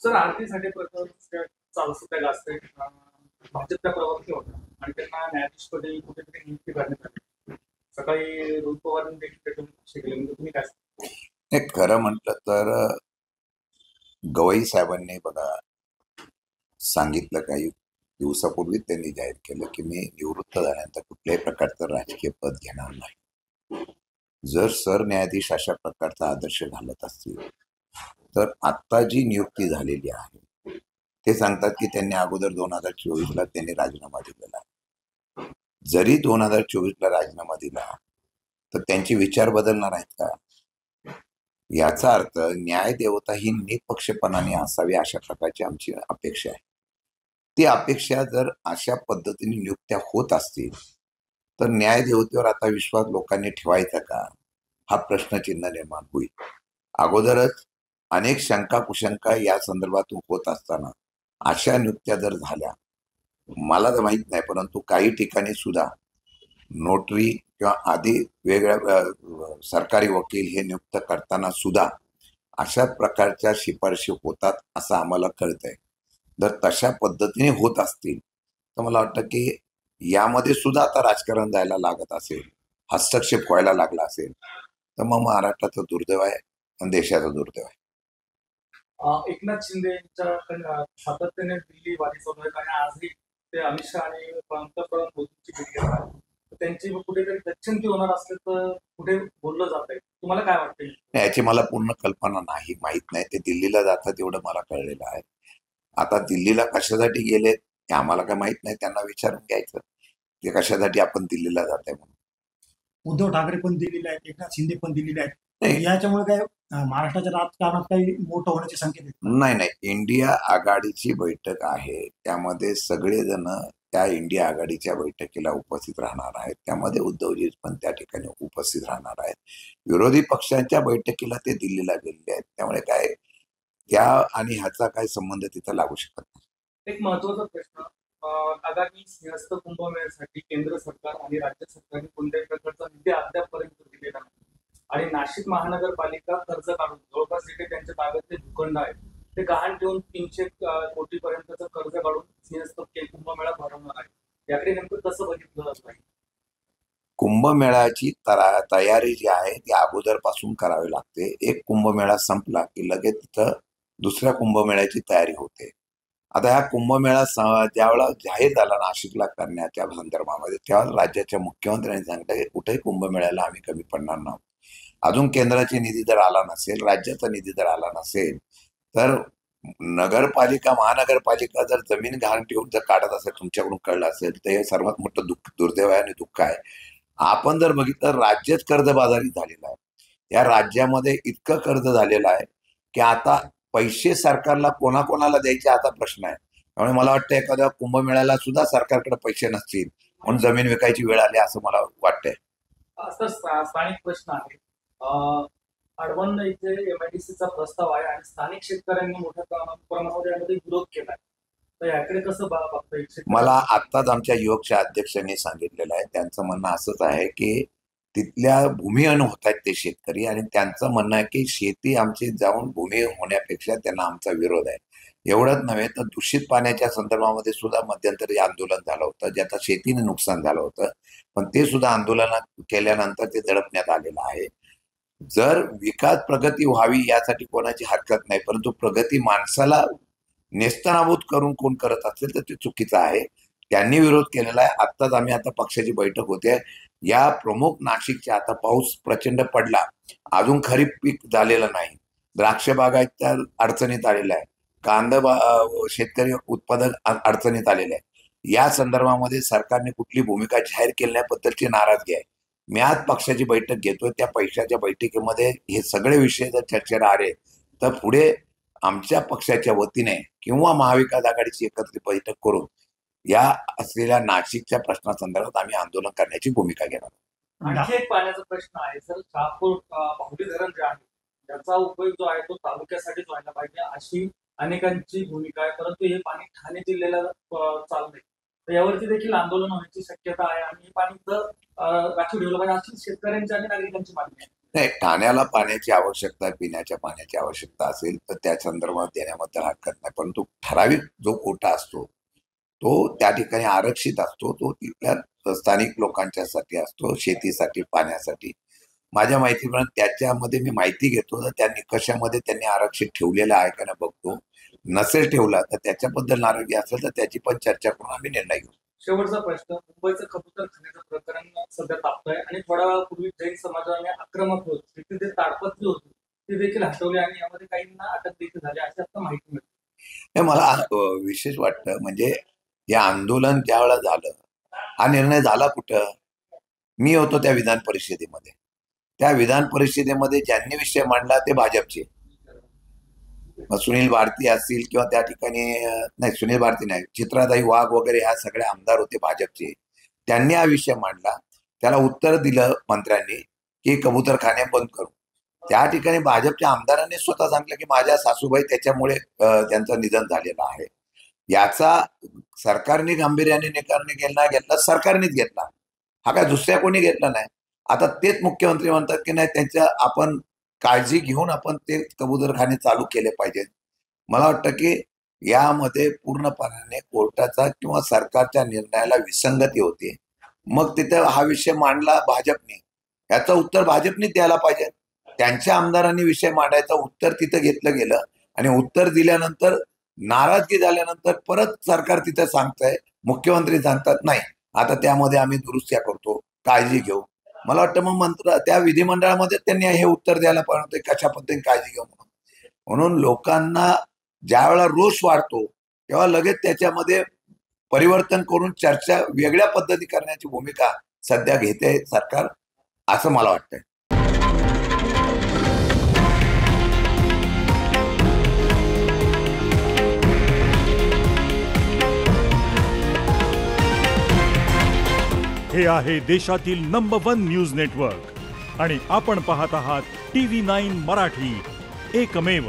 Sir आरतीसाठी प्रकरण चालू सध्या गाजत भाजपच्या प्रवक्ते होता आणि त्यांना न्यायाधीशपदी कुठेतरी नियुक्ती करण्यात आली. सकाळी रोहित पवारांनी देखील त्याच्यावर भाष्य केले. म्हणजे तुम्ही काय सांगता? हे खरं म्हटलं तर गवई साहेबांनी बघा सांगितलं काही दिवसापूर्वी त्यांनी जाहीर केलं की मी निवृत्त झाल्यानंतर कुठल्याही प्रकारचं राजकीय पद घेणार नाही. जर सरन्यायाधीश अशा प्रकारचा आदर्श घालत असतील तर आता जी नियुक्ती झालेली आहे ते सांगतात की त्यांनी अगोदर 2024ला त्यांनी राजीनामा दिलेला आहे. जरी 2024ला राजीनामा दिला तर त्यांचे विचार बदलणार आहेत का? याचा अर्थ न्याय देवता ही निपक्षपणाने असावी अशा प्रकारची आमची अपेक्षा आहे. ती अपेक्षा जर अशा पद्धतीने नियुक्त्या होत असतील तर न्याय देवतेवर आता विश्वास लोकांनी ठेवायचा का हा प्रश्नचिन्ह निर्माण होईल. अगोदरच अनेक शंका कुशंका या संदर्भातून होत असताना अशा नियुक्त्या जर झाल्या, मला तर माहित नाही, परंतु काही ठिकाणी सुद्धा नोटरी किंवा आधी वेगळ्या सरकारी वकील हे नियुक्त करताना सुद्धा अशा प्रकारच्या शिफारशी होतात असं आम्हाला कळतंय. जर तशा पद्धतीने होत असतील तर मला वाटतं की यामध्ये सुद्धा आता राजकारण जायला लागत असेल, हस्तक्षेप व्हायला लागला असेल तर मग महाराष्ट्राचं दुर्दैव आहे आणि देशाचं दुर्दैव आहे. एकनाथ शिंदे यांच्या सातत्याने दिल्ली वारी चालू आहेत आणि आजही ते अमित शहा आणि पंतप्रधान मोदींची भेट घेत आहेत. त्यांची कुठेतरी दक्षिणती होणार असले तर कुठे बोललं जात आहे. तुम्हाला काय वाटतं? याची मला पूर्ण कल्पना नाही, माहीत नाही. ते दिल्लीला जातात एवढं मला कळलेलं आहे. आता दिल्लीला कशासाठी गेलेत हे आम्हाला काय माहित नाही. त्यांना विचारून घ्यायचं ते कशासाठी आपण दिल्लीला जात आहे म्हणून. उद्धव ठाकरे पण दिलेले आहेत, एकनाथ शिंदे पण दिलेले आहेत. नाही याच्यामुळे काय महाराष्ट्राच्या राजकारणात काही मोठं होण्याचे संकेत आहेत? नाही, इंडिया आघाडीची बैठक आहे, त्यामध्ये सगळेजण त्या इंडिया आघाडीच्या बैठकीला उपस्थित राहणार आहेत. त्यामध्ये उद्धवजी पण त्या ठिकाणी उपस्थित राहणार आहेत. विरोधी पक्षांच्या बैठकीला ते दिल्लीला गेलेले आहेत. त्यामुळे काय त्या आणि ह्याचा काय संबंध तिथं लागू शकत नाही. एक महत्वाचा प्रश्न, आगामी सिंहस्थ कुंभमेळ्यासाठी केंद्र सरकार आणि राज्य सरकारने कोणत्याही प्रकारचा निधी अद्यापपर्यंत दिलेला नाही आणि नाशिक महानगरपालिका कर्ज काढून जवळपास जे काही त्यांच्या ताब्यातले भूखंड आहेत ते गहाण ठेवून 300 कोटी पर्यंतचं कर्ज काढून सिंहस्थ कुंभमेळा भरवणार आहे. याकडे नेमकं कसं बघितलं जात आहे? कुंभमेळ्याची तयारी जी आहे ती अगोदरपासून करावी लागते. एक कुंभमेळा संपला की लगेच तिथं दुसऱ्या कुंभमेळ्याची तयारी होते. आता ह्या कुंभमेळा ज्यावेळेला जाहीर झाला नाशिकला करण्याच्या संदर्भामध्ये तेव्हा राज्याच्या मुख्यमंत्र्यांनी सांगितलं की कुठेही कुंभमेळ्याला आम्ही कमी पडणार नाही. अजून केंद्राची निधी जर आला नसेल, राज्याचा निधी जर आला नसेल तर नगरपालिका महानगरपालिका जर जमीन गहाण ठेवून जर काढत असेल, तुमच्याकडून कळलं असेल तर हे सर्वात मोठं दुर्दैव आहे आणि दुःख आहे. आपण जर बघितलं राज्यच कर्जबाजारी झालेलं आहे. या राज्यामध्ये इतकं कर्ज झालेलं आहे की आता पैसे सरकारला कोणाकोणाला द्यायचे आता प्रश्न आहे. त्यामुळे मला वाटतं एखाद्या कुंभमेळ्याला सुद्धा सरकारकडे पैसे नसतील म्हणून जमीन विकायची वेळ आली असं मला वाटतंय. स्थानिक प्रश्न आहे. अडवण इथे एमआयडीसीचा प्रस्ताव आहे आणि स्थानिक शेतकऱ्यांनी मोठ्या प्रमाणावर यामध्ये विरोध केलाय. तर याकडे कसं बघता येईल? मला आत्ताच आमच्या युवकच्या अध्यक्षांनी सांगितलेलं आहे, त्यांचं म्हणणं असंच आहे की तिथल्या भूमिहीन होत आहेत ते शेतकरी आणि त्यांचं म्हणणं आहे की शेती आमची जाऊन भूमी होण्यापेक्षा त्यांना आमचा विरोध आहे. एवढंच नव्हे तर दूषित पाण्याच्या संदर्भामध्ये सुद्धा मध्यंतरी आंदोलन झालं होतं, ज्याचं शेतीने नुकसान झालं होतं, पण ते सुद्धा आंदोलन केल्यानंतर ते दडपण्यात आलेलं आहे. जर विकास प्रगती व्हावी यासाठी कोणाची हरकत नाही, परंतु प्रगती माणसाला नेस्तनाबूत करून कोण करत असेल तर ते चुकीचं आहे. त्यांनी विरोध केलेला आहे. आत्ताच आम्ही आता पक्षाची बैठक होते, या प्रमुख नाशिकच्या आता पाऊस प्रचंड पडला, अजून खरीप पीक झालेलं नाही, द्राक्ष बागायतदार अडचणीत आलेला आहे, कांदा शेतकरी उत्पादक अडचणीत आलेले आहे. या संदर्भामध्ये सरकारने कुठली भूमिका जाहीर केल्याबद्दलची नाराजगी आहे. मी आज पक्षाची बैठक घेतोय, त्या पैशाच्या बैठकीमध्ये हे सगळे विषय जर चर्चेला आले तर पुढे आमच्या पक्षाच्या वतीने किंवा महाविकास आघाडीची एकत्रित बैठक करून या असलेल्या नाशिकच्या प्रश्नासंदर्भात आम्ही आंदोलन करण्याची भूमिका घेणार. आणखी एक पाण्याचा प्रश्न आहे सर. शहापूर बाहुली धरण जे आहे त्याचा उपयोग जो आहे तो तालुक्यासाठीच व्हायला पाहिजे अशी अनेकांची भूमिका आहे, परंतु हे पाणी ठाणे जिल्ह्याला चाललंय. तर यावरती देखील आंदोलन होण्याची शक्यता आहे आणि हे पाणी राखीव ठेवलं पाहिजे अशी शेतकऱ्यांची आणि नागरिकांची मागणी आहे. नाही, ठाण्याला पाण्याची आवश्यकता, पिण्याच्या पाण्याची आवश्यकता असेल तर त्या संदर्भात देण्याबद्दल हरकत नाही, परंतु ठराविक जो कोटा असतो तो त्या ठिकाणी आरक्षित असतो, तो तिथल्या स्थानिक लोकांच्यासाठी असतो, शेतीसाठी, पाण्यासाठी. माझ्या माहितीप्रमाणे त्याच्यामध्ये मी माहिती घेतो, तर त्या निकषामध्ये त्यांनी आरक्षित ठेवलेलं आहे का नाही बघतो. नसेल ठेवला तर त्याच्याबद्दल नाराजी असेल तर त्याची पण चर्चा करून आम्ही निर्णय घेऊ. शेवटचा प्रश्न, मुंबईचं कबूतर खाण्याचं प्रकरण सध्या तापतंय आणि थोड्या वेळापूर्वी जैन समाजाने आक्रमक होत तिथे जे ताडपत्री होती ती देखील हटवली आणि यामध्ये काहींना अटक देखील झाली अशी आता माहिती मिळते. हे मला विशेष वाटतं. म्हणजे हे आंदोलन ज्या वेळा झालं, हा निर्णय झाला कुठं? मी होतो त्या विधान परिषदेमध्ये. त्या विधान परिषदेमध्ये ज्यांनी विषय मांडला ते भाजपचे. मग सुनील भारती असतील किंवा त्या ठिकाणी नाही, सुनील भारती नाही, चित्राताई वाघ वगैरे ह्या सगळे आमदार होते भाजपचे. त्यांनी हा विषय मांडला, त्याला उत्तर दिलं मंत्र्यांनी की कबूतरखाने बंद करू. त्या ठिकाणी भाजपच्या आमदारांनी स्वतः सांगितलं की माझ्या सासूबाई त्याच्यामुळे त्यांचं निधन झालेलं आहे. याचा सरकारने गांभीर्याने निकाल घेतला, सरकारनेच घेतला, हा काय दुसऱ्या कोणी घेतला नाही. आता तेच मुख्यमंत्री म्हणतात की नाही, त्यांच्या आपण काळजी घेऊन आपण ते कबूतरखाने चालू केले पाहिजेत. मला वाटतं की यामध्ये पूर्णपणाने कोर्टाचा किंवा सरकारच्या निर्णयाला विसंगती होती. मग तिथे हा विषय मांडला भाजपने, याचं उत्तर भाजपने द्यायला पाहिजे. त्यांच्या आमदारांनी विषय मांडायचं उत्तर तिथं घेतलं गेलं आणि उत्तर दिल्यानंतर नाराजगी झाल्यानंतर परत सरकार तिथं सांगतंय, मुख्यमंत्री सांगतात नाही आता त्यामध्ये आम्ही दुरुस्त्या करतो, काळजी घेऊ. मला वाटतं मग त्या विधिमंडळामध्ये त्यांनी हे उत्तर द्यायला पाहिजे कशा पद्धतीने काळजी घेऊ म्हणून लोकांना ज्या वेळेला रोष वाढतो तेव्हा लगेच त्याच्यामध्ये परिवर्तन करून चर्चा वेगळ्या पद्धती करण्याची भूमिका सध्या घेते सरकार, असं मला वाटतंय. हे आहे देशातील नंबर 1 न्यूज नेटवर्क आणि आपण पाहत आहात TV9 मराठी, एकमेव.